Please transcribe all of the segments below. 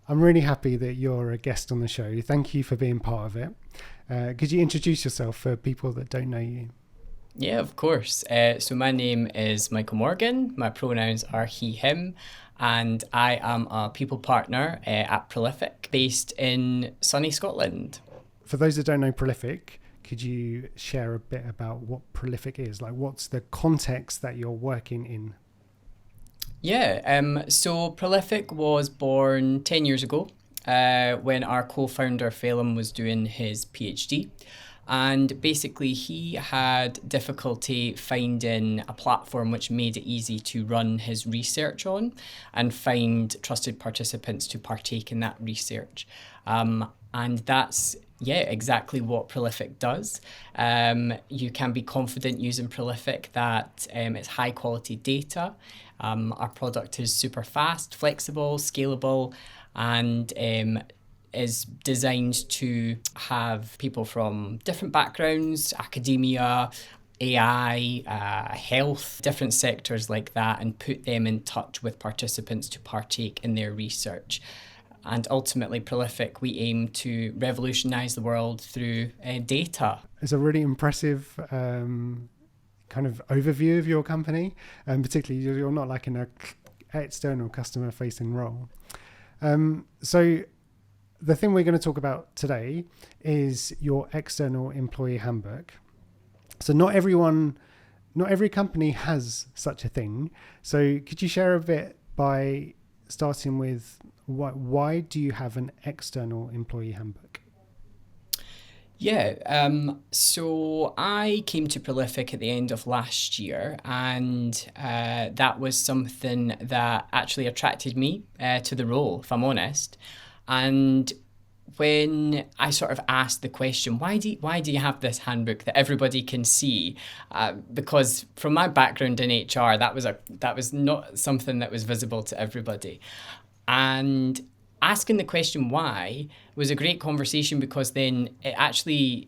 I'm really happy that you're a guest on the show. Thank you for being part of it. Could you introduce yourself for people that don't know you? Yeah, of course. So my name is Michael Morgan. My pronouns are he, him, and I am a people partner at Prolific, based in sunny Scotland. For those that don't know Prolific, could you share a bit about what Prolific is? Like, what's the context that you're working in? Yeah, so Prolific was born 10 years ago when our co-founder Phelim was doing his PhD. And basically, he had difficulty finding a platform which made it easy to run his research on and find trusted participants to partake in that research. And that's exactly what Prolific does. You can be confident using Prolific that it's high quality data. Our product is super fast, flexible, scalable, and is designed to have people from different backgrounds, academia, AI, health, different sectors like that, and put them in touch with participants to partake in their research. And ultimately, Prolific, we aim to revolutionize the world through data. It's a really impressive kind of overview of your company, and particularly you're not like in an external customer facing role. So the thing we're going to talk about today is your external employee handbook. So not every company has such a thing. So could you share a bit by starting with why do you have an external employee handbook? Yeah, so I came to Prolific at the end of last year, and that was something that actually attracted me to the role, if I'm honest. And when I sort of asked the question, why do you have this handbook that everybody can see? Because from my background in HR, that was not something that was visible to everybody. And asking the question why was a great conversation, because then it actually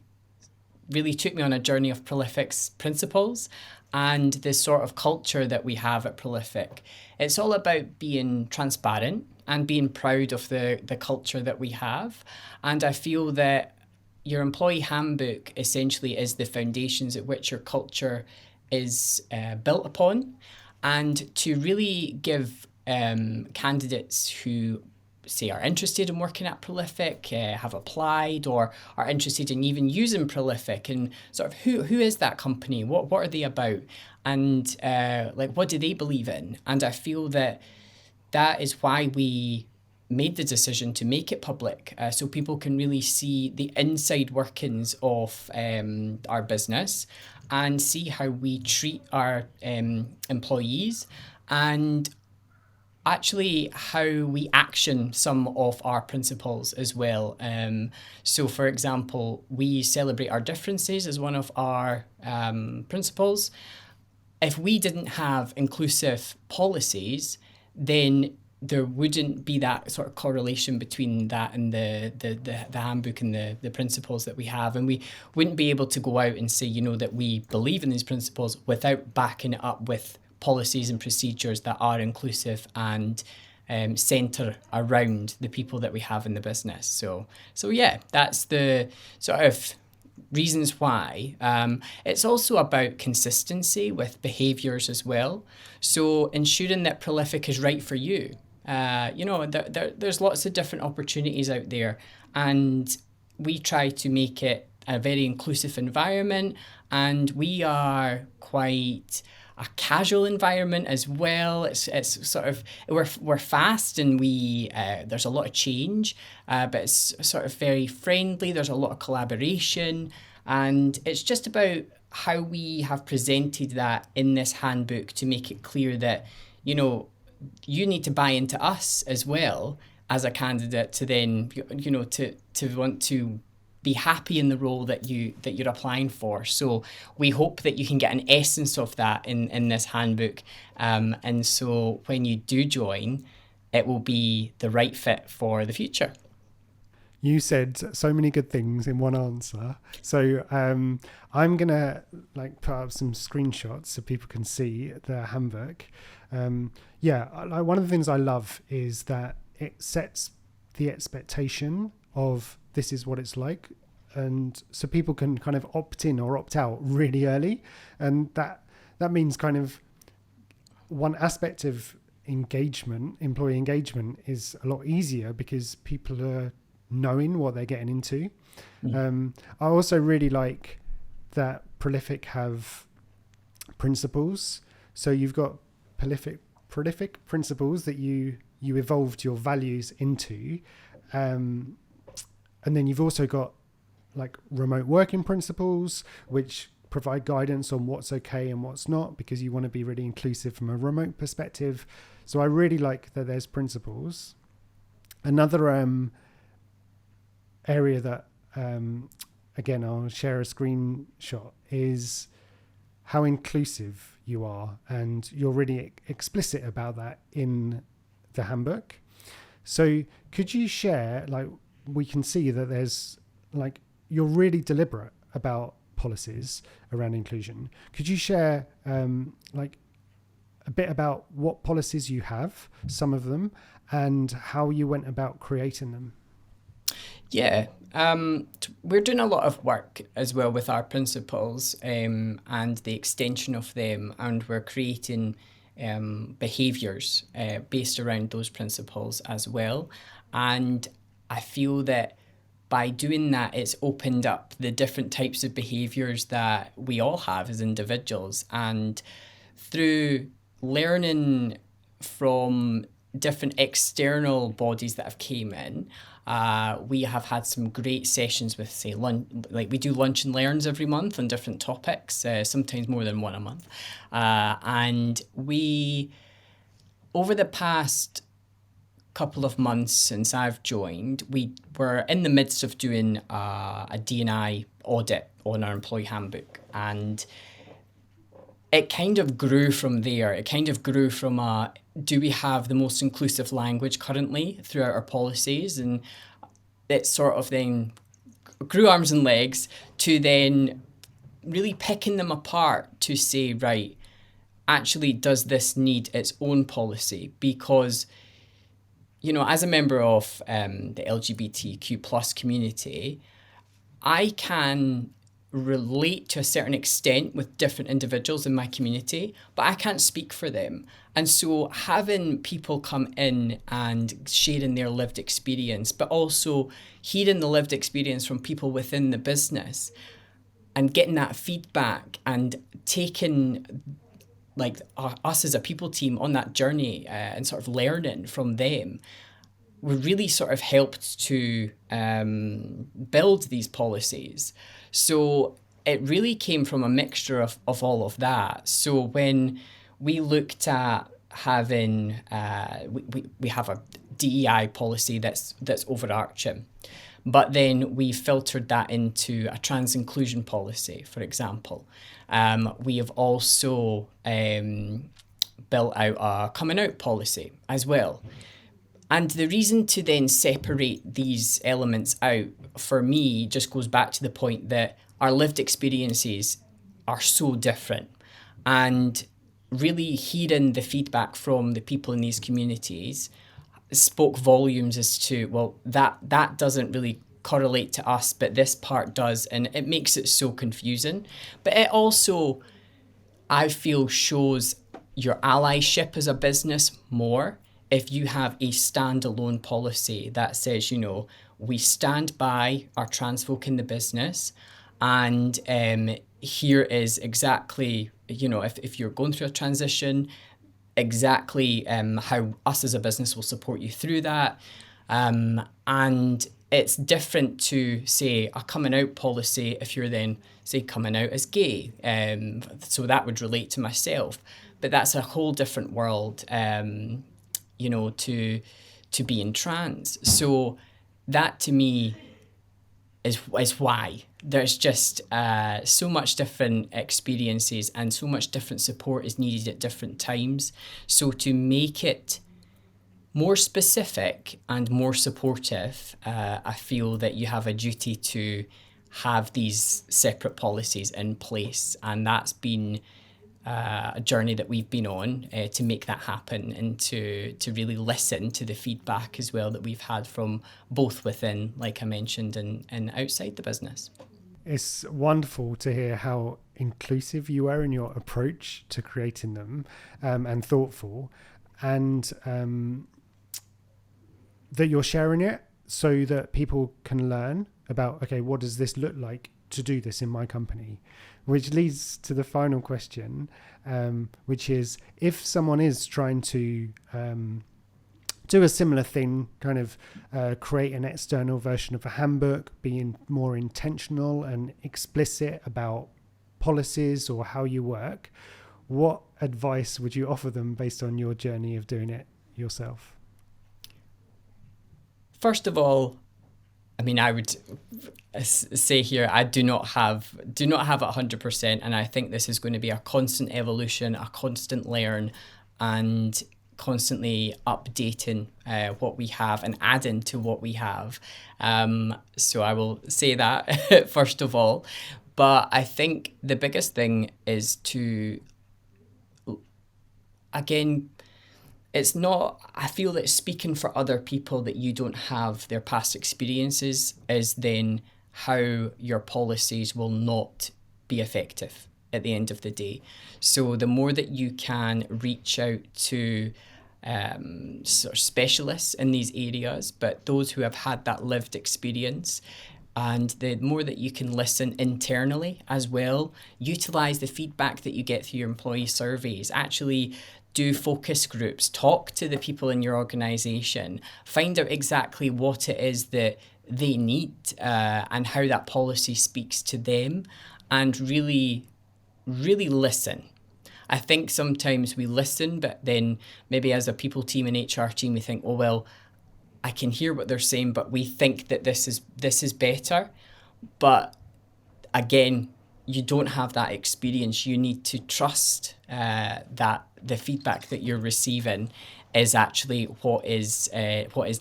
really took me on a journey of Prolific's principles and this sort of culture that we have at Prolific. It's all about being transparent and being proud of the culture that we have. And I feel that your employee handbook essentially is the foundations at which your culture is built upon. And to really give candidates who say are interested in working at Prolific, have applied, or are interested in even using Prolific, and sort of who is that company? What are they about? And like, what do they believe in? And I feel that is why we made the decision to make it public, so people can really see the inside workings of our business and see how we treat our employees, and actually how we action some of our principles as well. So, for example, we celebrate our differences as one of our principles. If we didn't have inclusive policies, then there wouldn't be that sort of correlation between that and the handbook and the principles that we have. And we wouldn't be able to go out and say, that we believe in these principles without backing it up with policies and procedures that are inclusive and centre around the people that we have in the business. So yeah, that's the sort of reasons why. It's also about consistency with behaviours as well. So ensuring that Prolific is right for you. There's lots of different opportunities out there, and we try to make it a very inclusive environment, and we are quite a casual environment as well. It's sort of, we're fast, and we there's a lot of change, but it's sort of very friendly. There's a lot of collaboration, and it's just about how we have presented that in this handbook to make it clear that you need to buy into us as well as a candidate to then to want to be happy in the role that you're applying for. So we hope that you can get an essence of that in this handbook, and so when you do join, it will be the right fit for the future. You said so many good things in one answer. So I'm gonna put up some screenshots so people can see the handbook. One of the things I love is that it sets the expectation of this is what it's like, and so people can kind of opt in or opt out really early, and that means kind of one aspect of employee engagement is a lot easier because people are knowing what they're getting into. I also really like that Prolific have principles. So you've got prolific principles that you evolved your values into, and then you've also got like remote working principles, which provide guidance on what's okay and what's not, because you want to be really inclusive from a remote perspective. So I really like that there's principles. Another area that again I'll share a screenshot is how inclusive you are, and you're really explicit about that in the handbook. So could you share, like, we can see that there's like you're really deliberate about policies around inclusion. Could you share like a bit about what policies you have, some of them, and how you went about creating them? Yeah, we're doing a lot of work as well with our principles and the extension of them, and we're creating behaviours based around those principles as well. And I feel that by doing that, it's opened up the different types of behaviours that we all have as individuals. And through learning from different external bodies that have came in, we have had some great sessions with, say, like we do lunch and learns every month on different topics, sometimes more than one a month. And we, over the past couple of months since I've joined, we were in the midst of doing a D&I audit on our employee handbook, and it kind of grew from there. It kind of grew from do we have the most inclusive language currently throughout our policies? And it sort of then grew arms and legs to then really picking them apart to say, right, actually, does this need its own policy? Because, you know, as a member of the LGBTQ plus community, I can relate to a certain extent with different individuals in my community, but I can't speak for them. And so having people come in and sharing their lived experience, but also hearing the lived experience from people within the business and getting that feedback and taking like us as a people team on that journey and sort of learning from them, we really sort of helped to build these policies. So it really came from a mixture of all of that. So when we looked at having, we have a DEI policy that's overarching, but then we filtered that into a trans inclusion policy, for example. We have also built out a coming out policy as well. And the reason to then separate these elements out for me just goes back to the point that our lived experiences are so different. And really hearing the feedback from the people in these communities spoke volumes as to, well, that doesn't really correlate to us, but this part does. And it makes it so confusing. But it also, I feel, shows your allyship as a business more if you have a standalone policy that says, you know, we stand by our trans folk in the business, and here is exactly, you know, if you're going through a transition, exactly how us as a business will support you through that. And it's different to, say, a coming out policy if you're then, say, coming out as gay. So that would relate to myself. But that's a whole different world, you know, to being trans. So that to me is why there's just so much different experiences and so much different support is needed at different times. So to make it more specific and more supportive, I feel that you have a duty to have these separate policies in place, and that's been a journey that we've been on to make that happen, and to really listen to the feedback as well that we've had from both within, like I mentioned, and outside the business. It's wonderful to hear how inclusive you are in your approach to creating them, and thoughtful, and that you're sharing it so that people can learn about, okay, what does this look like to do this in my company? Which leads to the final question, which is, if someone is trying to do a similar thing, kind of create an external version of a handbook, being more intentional and explicit about policies or how you work, what advice would you offer them based on your journey of doing it yourself? First of all, I mean, I would say here, I do not have it 100%, and I think this is going to be a constant evolution, a constant learn, and constantly updating what we have and adding to what we have. So I will say that first of all, but I think the biggest thing is to, again, it's not, I feel that speaking for other people that you don't have their past experiences is then how your policies will not be effective at the end of the day. So the more that you can reach out to sort of specialists in these areas, but those who have had that lived experience, and the more that you can listen internally as well, utilize the feedback that you get through your employee surveys, actually do focus groups, talk to the people in your organization, find out exactly what it is that they need, and how that policy speaks to them, and really, really listen. I think sometimes we listen, but then maybe as a people team and HR team, we think, oh, well, I can hear what they're saying, but we think that this is better. But again, you don't have that experience. You need to trust that the feedback that you're receiving is actually what is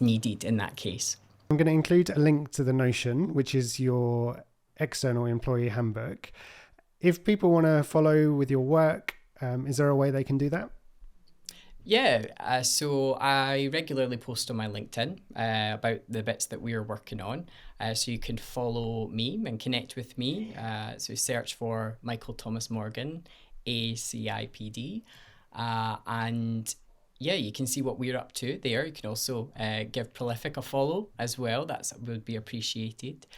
needed in that case. I'm going to include a link to the Notion, which is your external employee handbook. If people want to follow with your work, is there a way they can do that? Yeah, so I regularly post on my LinkedIn about the bits that we're working on. So you can follow me and connect with me. So search for Michael Thomas Morgan, ACIPD. And yeah, you can see what we're up to there. You can also give Prolific a follow as well. That would be appreciated.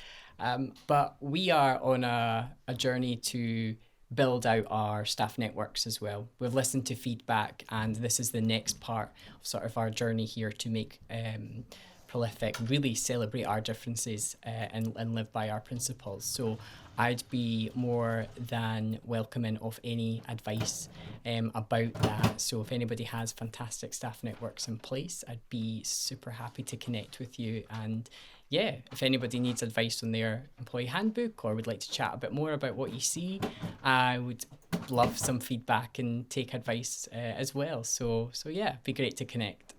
But we are on a journey to build out our staff networks as well. We've listened to feedback, and this is the next part of sort of our journey here to make Prolific really celebrate our differences and live by our principles. So I'd be more than welcoming of any advice about that. So if anybody has fantastic staff networks in place, I'd be super happy to connect with you. And yeah, if anybody needs advice on their employee handbook or would like to chat a bit more about what you see, I would love some feedback and take advice as well. So yeah, it'd be great to connect.